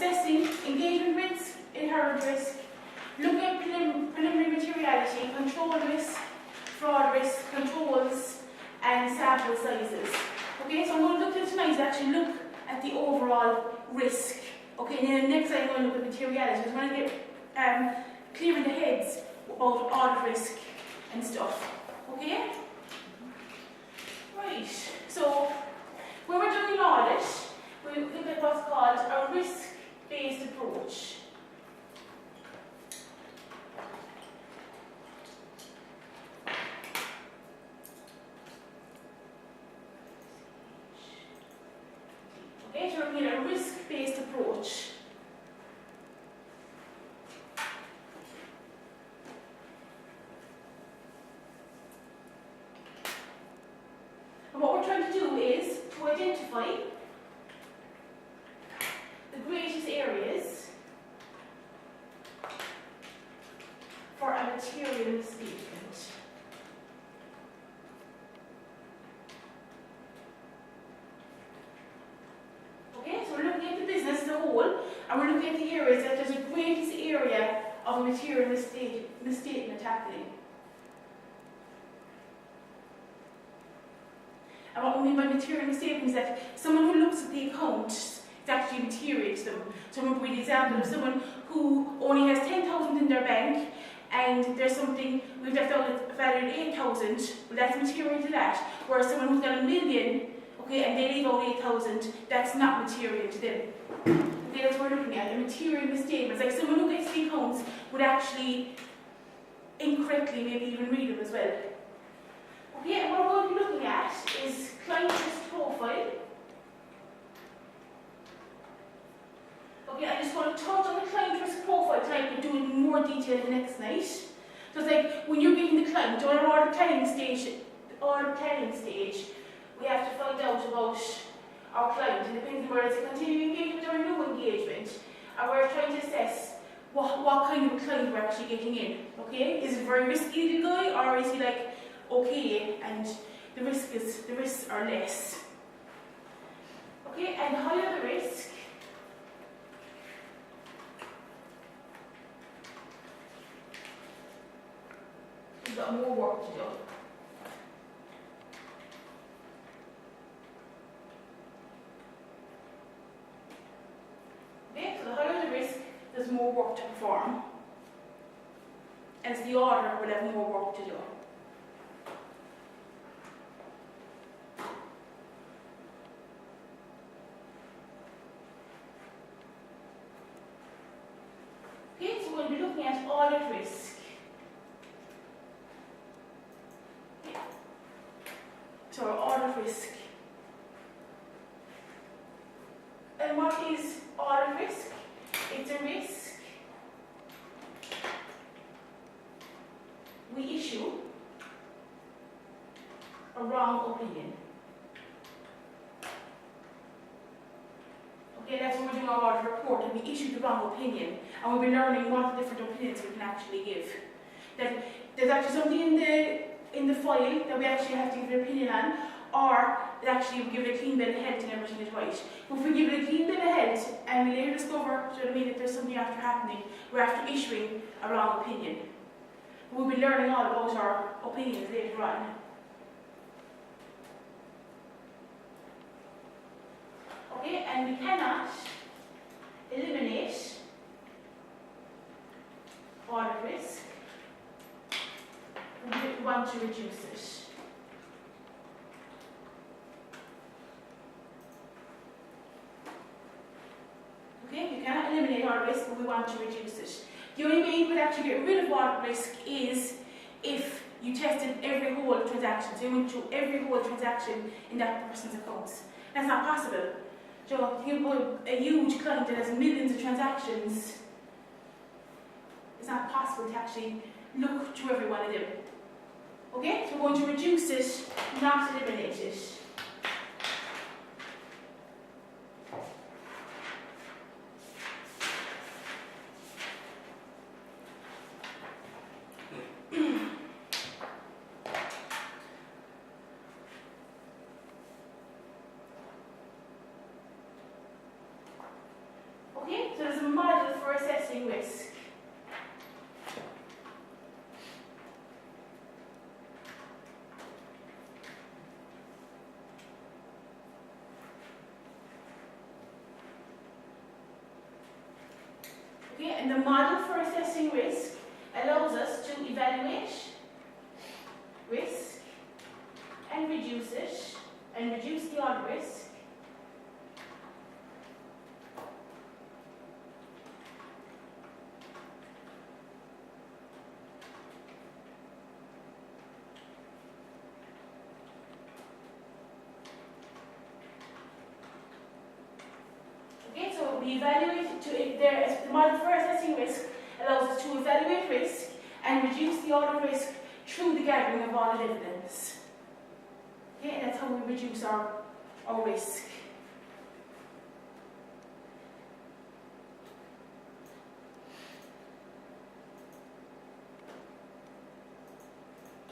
assessing engagement risk, inherent risk, looking at preliminary materiality, control risk, fraud risk, controls, and sample sizes. Okay, so what we're looking at tonight is actually look at the overall risk. Okay, and then the next I'm going to look at materiality. So we're going to get clear in the heads about audit risk and stuff. Okay? Right, so when we're doing an audit, we look at what's called a risk-based approach. Okay, so we're looking at a risk-based approach. And what we're trying to do is to identify the greatest areas for a material misstatement. Okay, so we're looking at the business as a whole, and we're looking at the areas that there's the greatest area of a material misstatement happening. And what we mean by material misstatement is that someone who looks at the account is actually material to them. So remember the example of someone who only has 10,000 in their bank, and there's something we've left out that's valued at 8,000, well, that's material to that. Whereas someone who's got 1 million, okay, and they leave out 8,000, that's not material to them. Okay, that's what we're looking at, a material misstatement. It's like someone who gets the accounts would actually incorrectly maybe even read them as well. Okay, and what we're going to be looking at is client risk profile. Okay, I just want to touch on the client risk profile tonight, but do it in more detail the next night. So it's like when you're getting the client on our order planning stage, we have to find out about our client, and depending on whether it's a continuing engagement or a new engagement, and we're trying to assess what kind of a client we're actually getting in. Okay, is it a very risky little guy, or is he like okay, and the risks are less. Okay, and higher the risk, you've got more work to do. Okay, so the higher the risk, there's more work to perform. As the auditor will have more work to do. We'll be looking at audit risk. So our audit risk. And what is audit risk? It's a risk we issue a wrong opinion. Okay, that's when we're doing our audit report, and we issue the wrong opinion, and we'll be learning what different opinions we can actually give. That there's actually something in the file that we actually have to give an opinion on, or that actually we give it a clean bill of health and everything is right. But if we give it a clean bill of health and we later discover, do you know what I mean, that there's something after happening, we're after issuing a wrong opinion. We'll be learning all about our opinions later on. Okay, and we cannot eliminate audit risk. We want to reduce it. Okay, you cannot eliminate audit risk, but we want to reduce it. The only way you could actually get rid of audit risk is if you tested every whole transaction. So you went through every whole transaction in that person's accounts. That's not possible. So you have a huge client that has millions of transactions. It's not possible to actually look through every one of them. Okay, so we're going to reduce it, not eliminate it. Okay, so there's a model for assessing risk. Okay, and the model for assessing risk allows us to evaluate risk and reduce it, and reduce the odd risk. Okay, so we evaluate the model for assessing risk allows us to evaluate risk and reduce the order risk through the gathering of all evidence. Okay, and that's how we reduce our risk.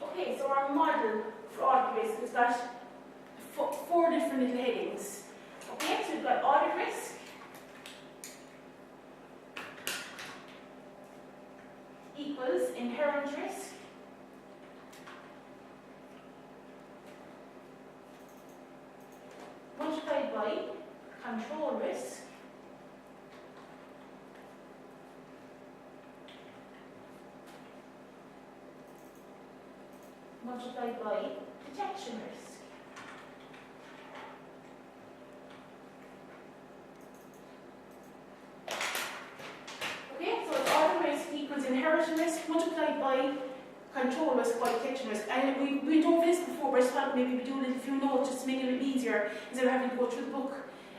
Okay, so our model for audit risk has got four different little headings. Okay, so we've got audit risk, equals inherent risk, multiplied by control risk, multiplied by detection risk. Okay, so it's audit risk equals inherent risk multiplied by control risk by detection risk. And we don't this before, but I just thought maybe we do a few notes just to make it a bit easier instead of having to go through the book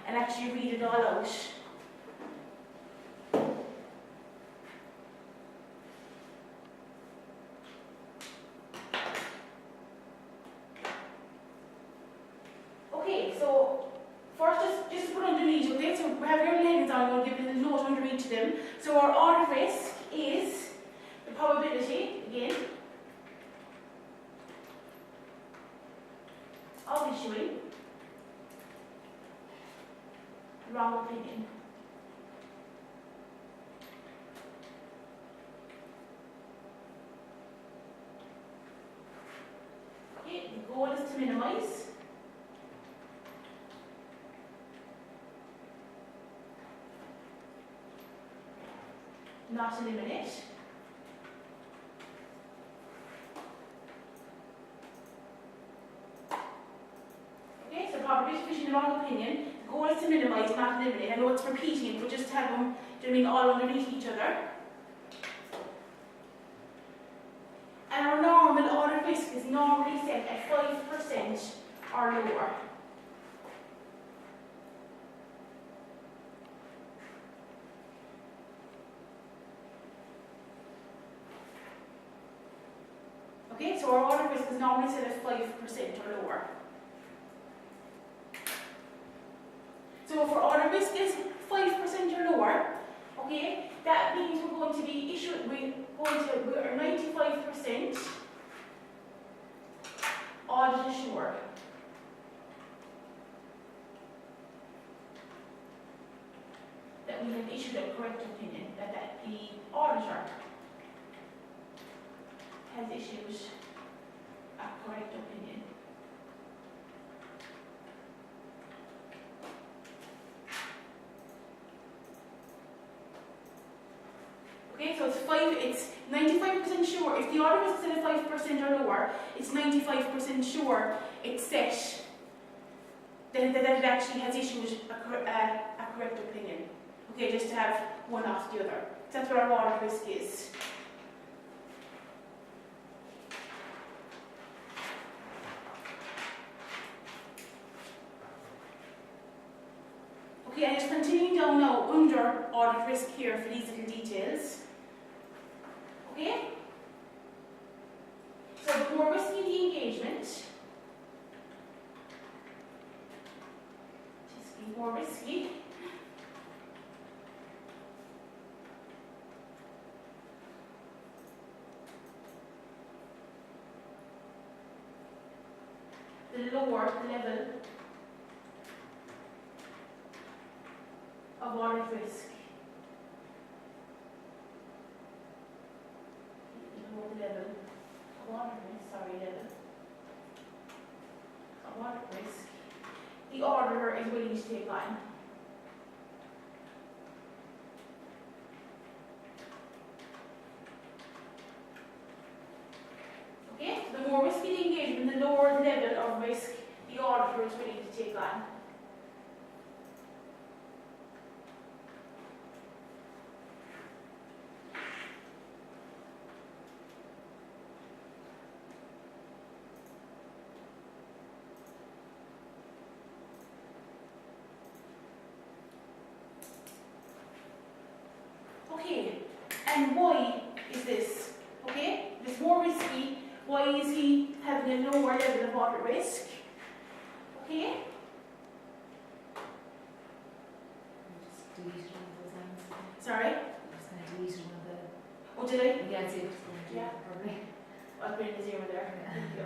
and actually read it all out. Okay, so first just to put underneath, okay, so we have your headings on, we'll give a little note under each of them. So our audit risk is the probability, again, of issuing wrong opinion. Okay, the goal is to minimize not eliminate. Okay, so probability of issuing the wrong opinion. The goal is to minimize, not eliminate. I know it's repeating it, but just to have them doing all underneath each other. And our normal audit risk is normally set at 5% or lower. Okay, so our audit risk is normally set at 5% or lower. So if our audit risk is 5% or lower, okay, that means we're going to be we're 95% audit assured. That we have issued a correct opinion, that the auditor has issued a correct opinion. Okay, so it's 95% sure. If the auditor is set at 5% or lower, it's 95% sure it's set that it actually has issued a correct opinion. Okay, just to have one off the other. That's what our audit risk is. Okay, and just continuing down now under audit risk here for these little details. Okay? So the more risky the engagement, just more risky, the lower the level of audit risk. risk the auditor is willing to take on. Okay, so the more risky the engagement, the lower the level of risk the auditor is willing to take on. Okay, and why is this? Okay, this more risky. Why is he having a lower level of audit risk? Okay. Just deleted one of those lines. Sorry. I'm just going to delete one of the. Oh, did I? Yeah, it's just going to Yeah. probably. I'll put in the zero there. Yeah. Thank you.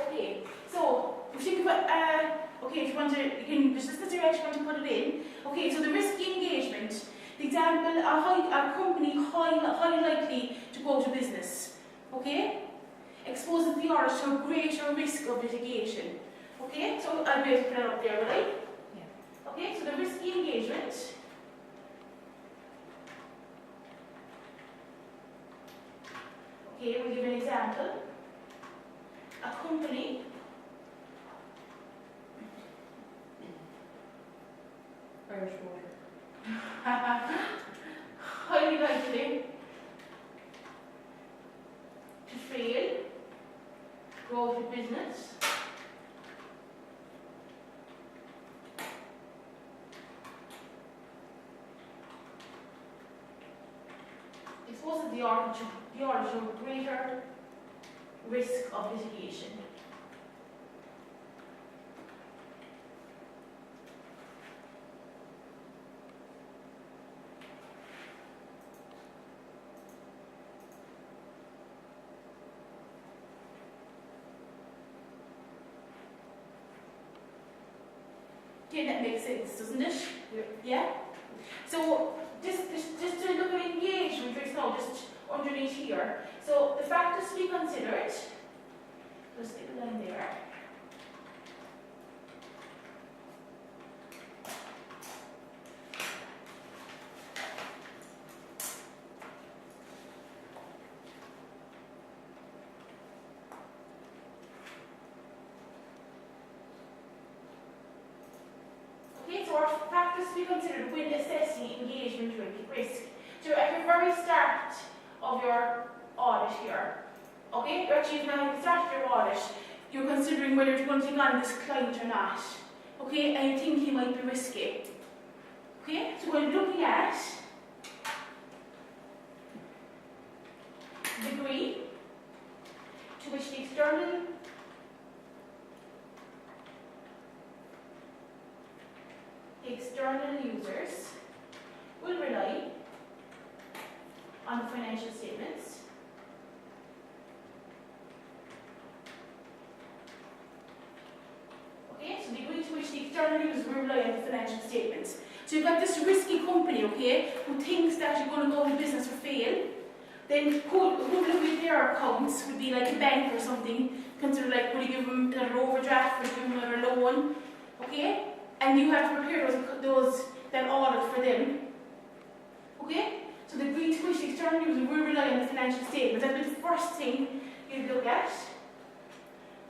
Okay, so if you think about, okay, if you want to, you can, this is the direction you want to put it in. Okay, so the risky engagement, the example, a company highly likely to go to business, okay, exposes the auditor to a greater risk of litigation. Okay, so I'll be able to put it up there, will I? Yeah. Okay, so the risky engagement. Okay, we'll give an example. A company Irish water. highly likely to fail, go to business, exposes the auditor to greater risk of litigation. Okay, that makes sense, doesn't it? Yeah? So, just to look at engagement risk now, just underneath here. So, the factors to be considered, just stick a line there. Okay, so our factors to be considered when assessing engagement risk. So at the very start of your audit here, okay, you're actually now at the start of your audit, you're considering whether you're going to take on this client or not, okay, and you think he might be risky. Okay, so we're looking at the degree to which the external users will rely on the financial statements okay, so the degree to which the external users will rely on the financial statements. So you've got this risky company, okay, who thinks that you're going to go into business or fail. Then who will look at their accounts would be like a bank or something, consider like, will you give them another overdraft, will you give them another loan, okay? And you have to prepare that audit for them. Okay? So the degree to which the external users will rely on the financial statements. That's the first thing you look at.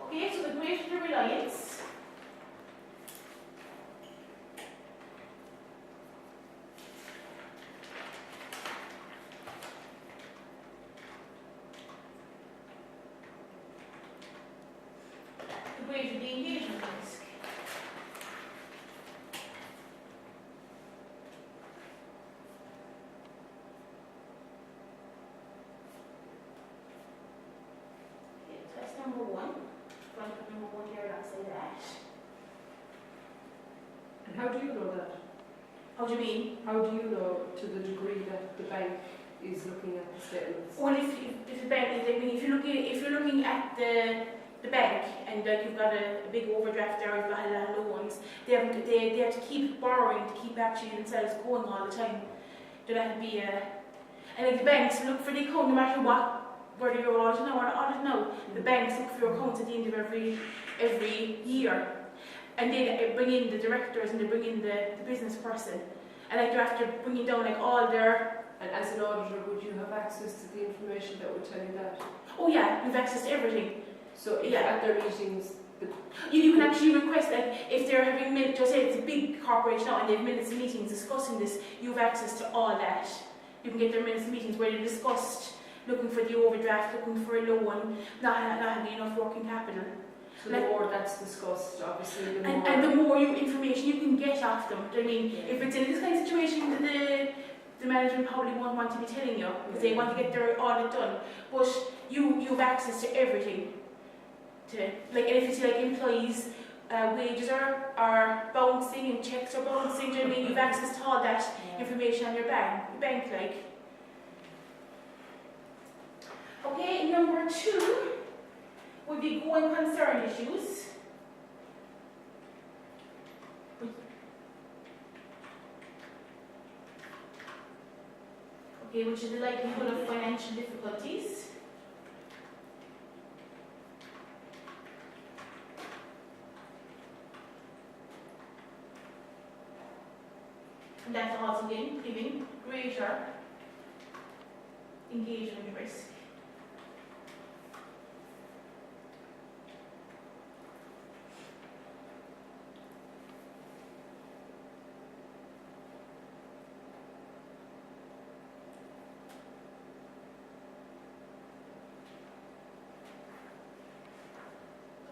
Okay, so the greater the reliance, the greater the engagement risk. Number one. I'm going to put number one here and I'll say that. And how do you know that? How do you mean? How do you know to the degree that the bank is looking at the statements? Well, if the bank, if you're looking at the bank and like you've got a big overdraft there, you've got a lot of loans, they have to keep borrowing to keep actually themselves going all the time. So that would be a. And like the banks look for the account no matter what, whether you're audited now or not audited now. The banks look for your accounts at the end of every year. And they bring in the directors and they bring in the business person. And like they're after bringing down like all their... And as an auditor, would you have access to the information that would tell you that? Oh yeah, you have access to everything. So if Yeah. at their meetings, You can actually request that if they're having minutes, just say it's a big corporation now and they have minutes of meetings discussing this, you have access to all that. You can get their minutes of meetings where they discussed looking for the overdraft, looking for a loan, not having enough working capital. so the more that's discussed, obviously, the more... And the more information you can get off them. I mean, if it's in this kind of situation, the management probably won't want to be telling you because they want to get their audit done. But you have access to everything. Like, and if you see like employees' wages are bouncing and checks are bouncing, do you know what I mean? You have access to all that information on your bank like. Okay, number 2 would be going concern issues. Okay, which is the likelihood of financial difficulties. And that's also giving greater engagement risk.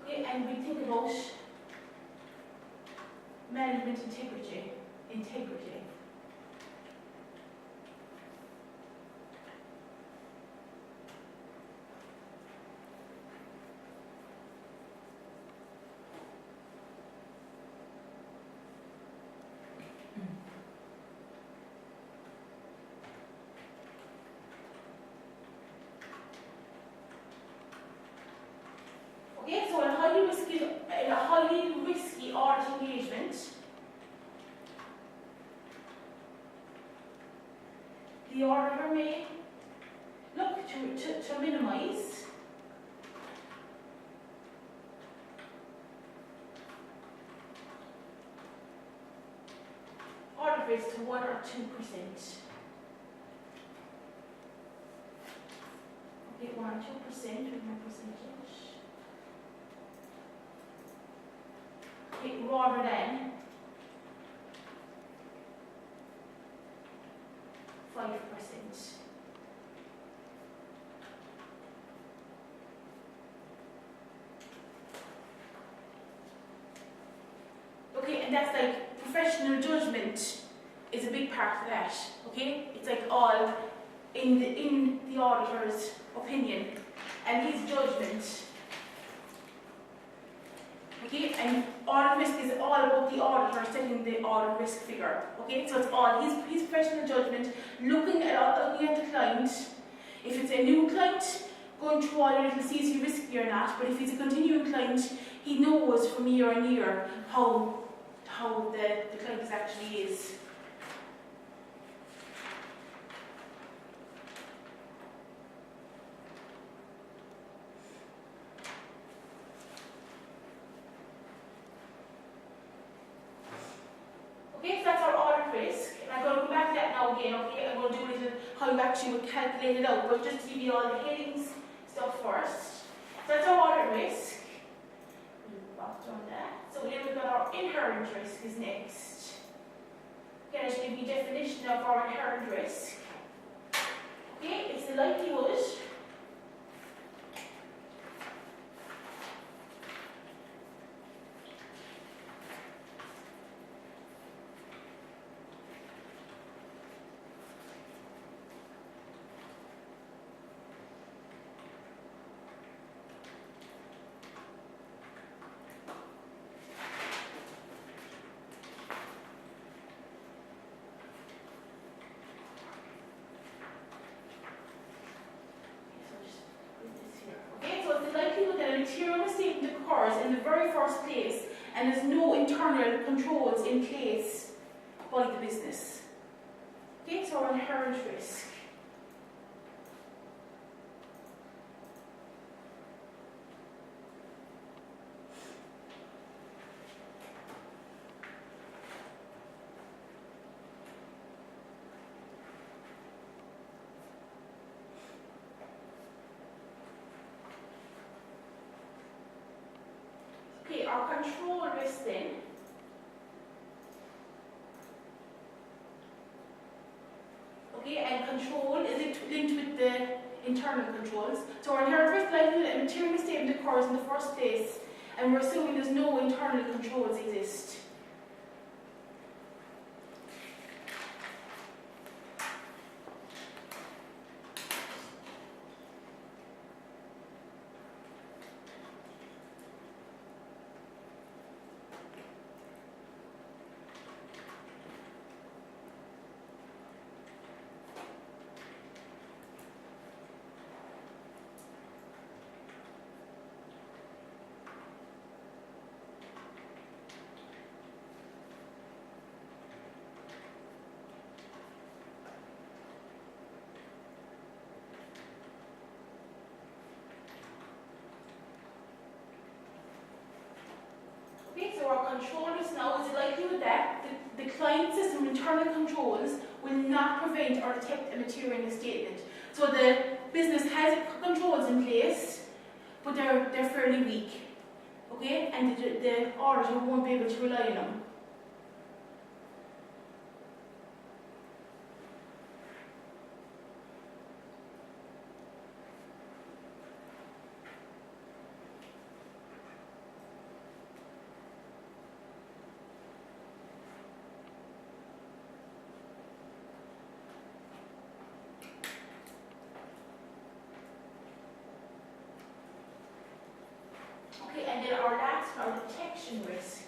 Okay, and we think about management integrity. Okay, so in a highly risky audit engagement, the auditor may look to minimise audit risk to 1 or 2%. Okay, 1 or 2% with my percentage. Okay, rather than 5%. Okay, and that's like professional judgment is a big part of that. Okay, it's like all in the auditor's opinion and his judgment. Okay, and audit risk is all about the auditor setting the audit risk figure. Okay, so it's all his professional judgment, looking at the client. If it's a new client, going through all your little see is he risky or not. But if he's a continuing client, he knows from year on year how the client actually is. Okay, so that's our audit risk. And I'm going to go back to that now again, okay? I'm going to do a little how you actually would calculate it out, but just to give you all the headings stuff first. So that's our audit risk. We'll back on that. So then we've got our inherent risk is next. Okay, I should give you a definition of our inherent risk. Okay, it's the likelihood material misstatement occurs in the very first place and there's no internal controls in place by the business. Okay, so our inherent risk. our control risk then and control is linked with the internal controls. So our inherent risk likelihood and material misstatement occurs in the first place, and we're assuming there's no internal controls exist. Okay, so our control risk now is the likelihood that the client system internal controls will not prevent or detect a material misstatement. So the business has controls in place, but they're fairly weak. Okay, and the auditor won't be able to rely on them. Okay, and then our last, our detection risk.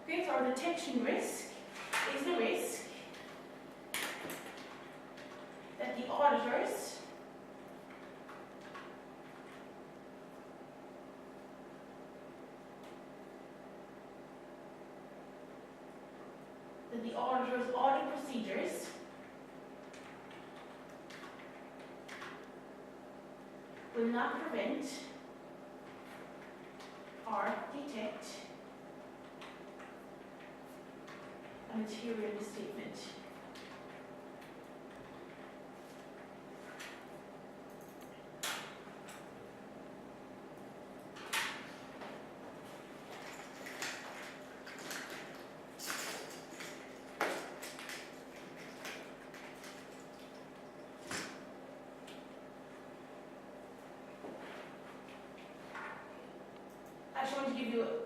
Okay, so our detection risk is the risk that the auditors audit procedures will not prevent or detect a material misstatement.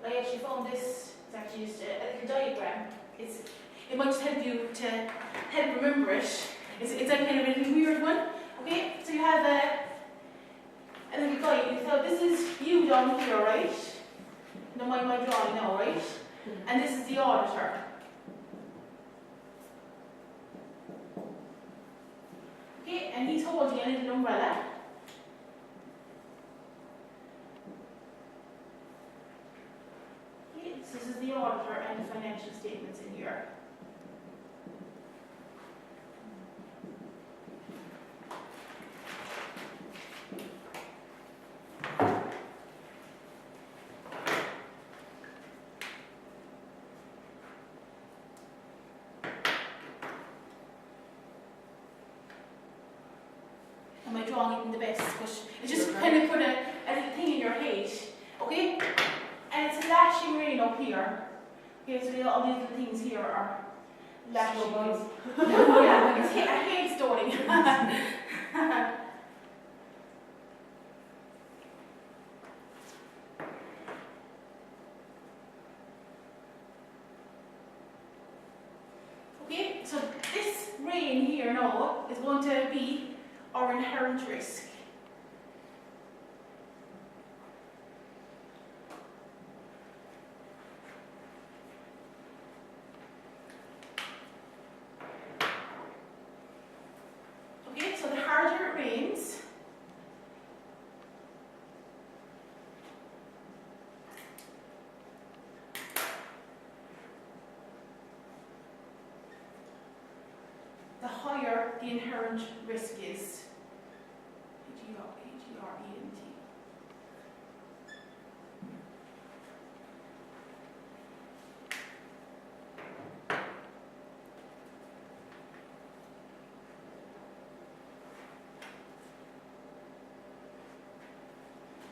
I actually found this, it's actually just a little diagram. It might just help you to help remember it. It's like kind of a little weird one. Okay, so you have a little guy. So this is you down here, right? No, my drawing now, right? And this is the auditor. Okay, and he's holding a little umbrella. This is the auditor and the financial statements in here. Am I drawing it in the best? But it's just kind of put a little thing in your head, okay? And it's lashing rain up here. Okay, so all these little things here are lashing. Yeah, it's a hailstoning. Okay, so this rain here now is going to be our inherent risk. Okay, so the harder it rains, the higher the inherent risk is. H-E-R-E-N-T.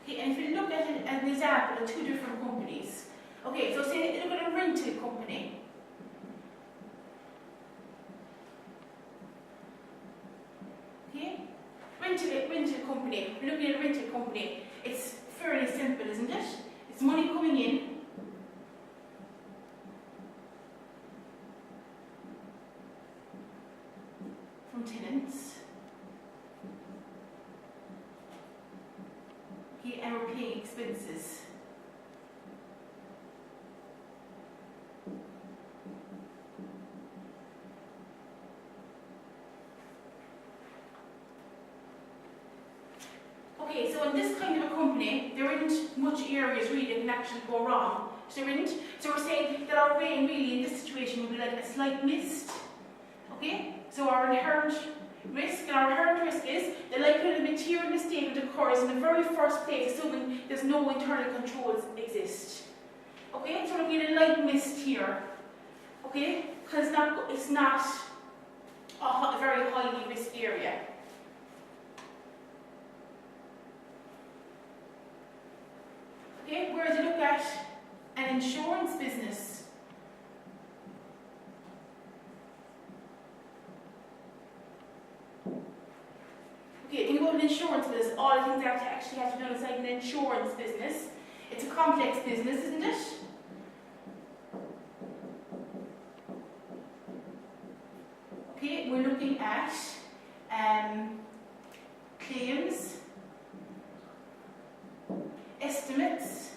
Okay, and if you look at an example of two different companies, okay, so say look at a rental company. Okay, rental company. We're looking at a rental company. It's fairly simple, isn't it? It's money coming in. From tenants. Okay, and we're paying expenses. Okay, so in this kind of a company, there isn't much areas really that can actually go wrong. So there isn't. So we're saying that our rain really in this situation would be like a slight mist. Okay? So our inherent risk, and our inherent risk is the likelihood of material mistake that occurs in the very first place, assuming there's no internal controls exist. Okay? So we're looking at a light mist here. Okay? Because it's not a very highly risk area. Okay, whereas you look at an insurance business. Okay, think about an insurance business. All the things that actually have to be done inside an insurance business. It's a complex business, isn't it? Okay, we're looking at claims, estimates,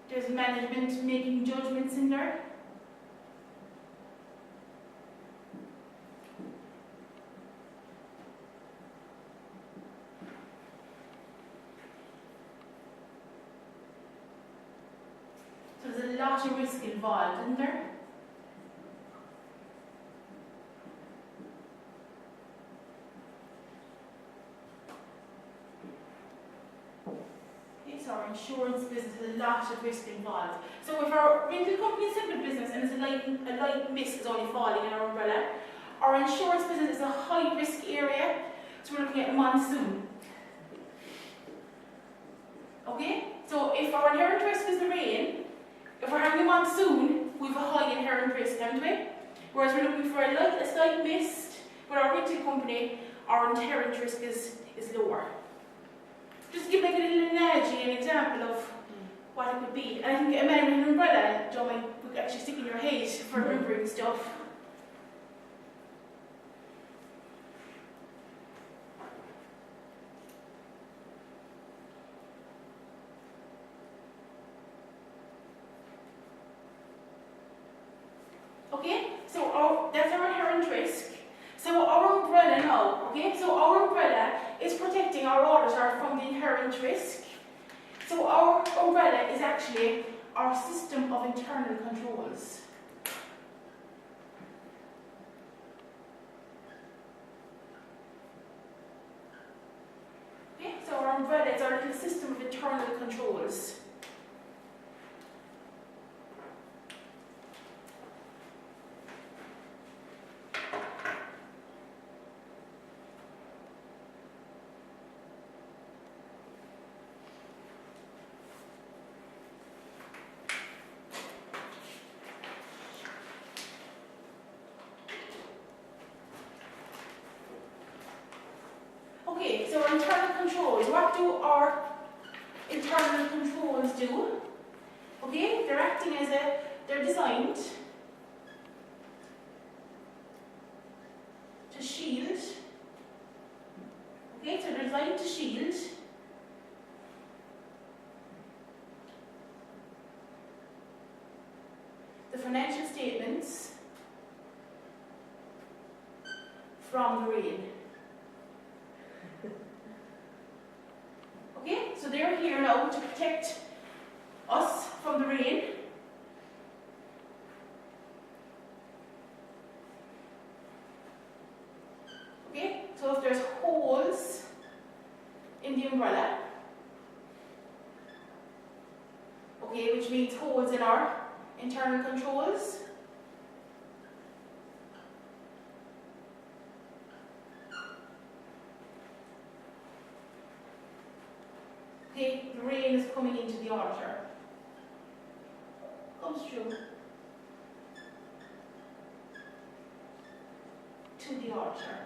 there's management making judgments in there. So there's a lot of risk involved, isn't there? So our insurance business has a lot of risk involved. So if our rental company is a simple business and it's a light mist is only falling in our umbrella, our insurance business is a high risk area, so we're looking at monsoon. Okay? So if our inherent risk is the rain, if we're having a monsoon, we have a high inherent risk, haven't we? Whereas we're looking for a slight mist, with our rental company, our inherent risk is lower. Just give like a little analogy, an example of what it could be. And I think a man with an umbrella, John, would actually stick in your head for remembering stuff. Okay, so that's our inherent risk. So our umbrella now, okay, so our umbrella is protecting our auditor from the inherent risk. So our umbrella is actually our system of internal controls. Okay, so our umbrella is our little system of internal controls. Okay, so our internal controls, what do our internal controls do? Okay, they're acting as they're designed to shield. Okay, so they're designed to shield the financial statements from the rain. Okay, so they're here now to protect us from the rain. Okay, so if there's holes in the umbrella, okay, which means holes in our internal controls, Okay, the rain is coming into the auditor. Comes through to the auditor.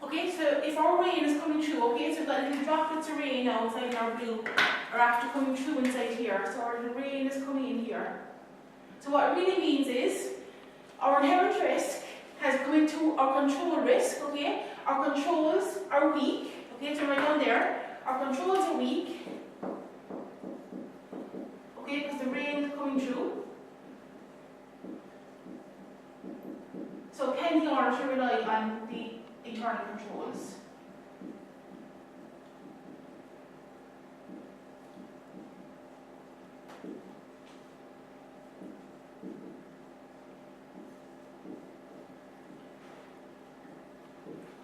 Okay, so if our rain is coming through, okay, so we've got little droplets of rain now inside our blue, or after coming through inside here, so our little rain is coming in here. So what it really means is, our inherent risk has come into our control risk, okay? Our controls are weak, okay, so right down there, our controls are weak, okay, because the rain is coming through. So can the auditor rely on the internal controls?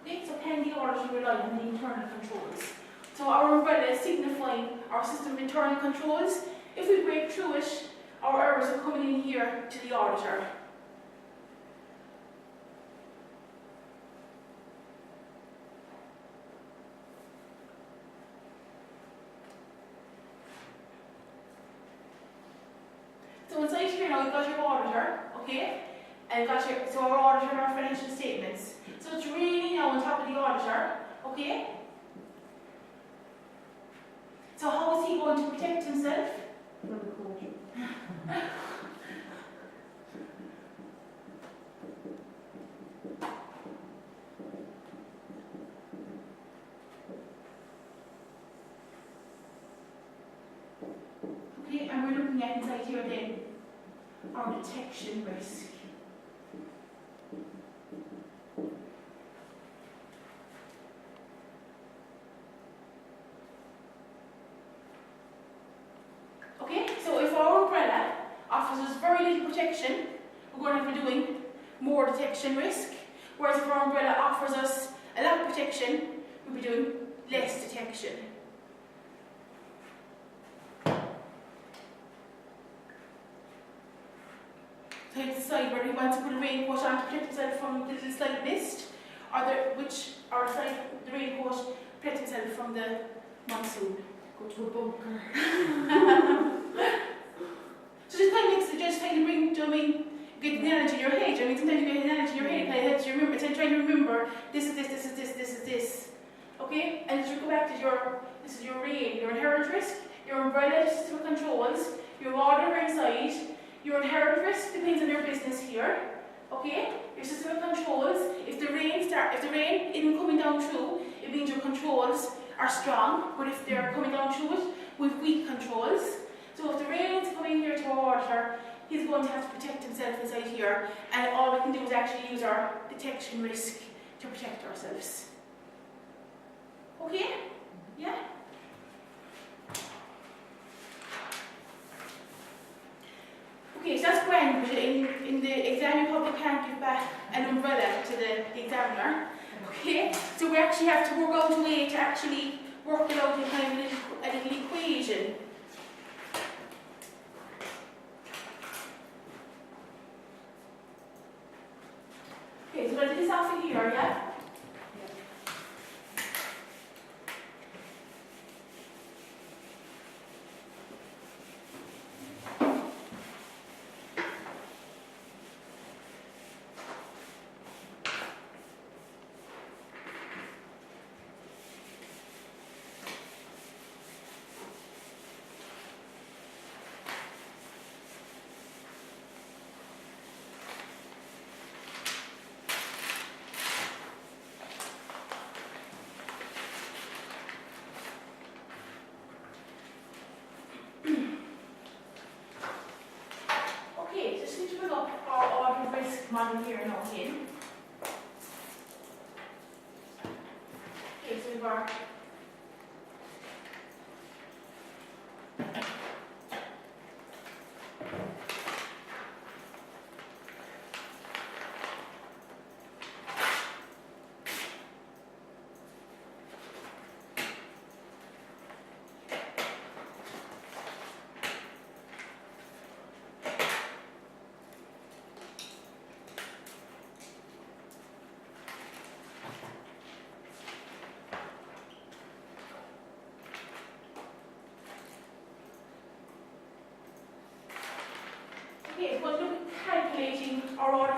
Okay, so can the auditor rely on the internal controls? So our umbrella is signifying our system of internal controls. If we break through it, our errors are coming in here to the auditor. So inside here now you've got your auditor, okay? And you've got your, so our auditor and our financial statements. So it's really now on top of the auditor, okay? So how is he going to protect himself? From the court. Okay, and we're looking at inside here then our detection risk. Okay, so if our umbrella offers us very little protection, we're going to be doing more detection risk. Whereas if our umbrella offers us a lot of protection, we'll be doing less detection. So he decide whether he wants to put a raincoat on to protect himself from the little slight mist, or the raincoat to protect himself from the monsoon. Go to a bunker. So just kind of makes it just kind of bring, do you know what I mean, get the analogy in your head. I mean, sometimes you get an analogy in your head, kind of helps you remember. It's like trying to remember this is this, this is this, this is this. Okay? And as you go back to this is your rain, your inherent risk, your umbrella system of controls, your auditor inside, your inherent risk depends on your business here. Okay? Your system of controls, if the rain isn't coming down through, it means your controls are strong, but if they're coming down through it with weak controls. So if the rain is coming here to our auditor, he's going to have to protect himself inside here, and all we can do is actually use our detection risk to protect ourselves. Okay? Yeah? Okay, so that's grand, but in the exam you probably can't give back an umbrella to the examiner. Okay? So we actually have to work out a way to actually work it out in kind of a little equation. Okay, so I did this off in here, yeah? Model here now again. Okay, so we've got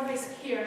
risk here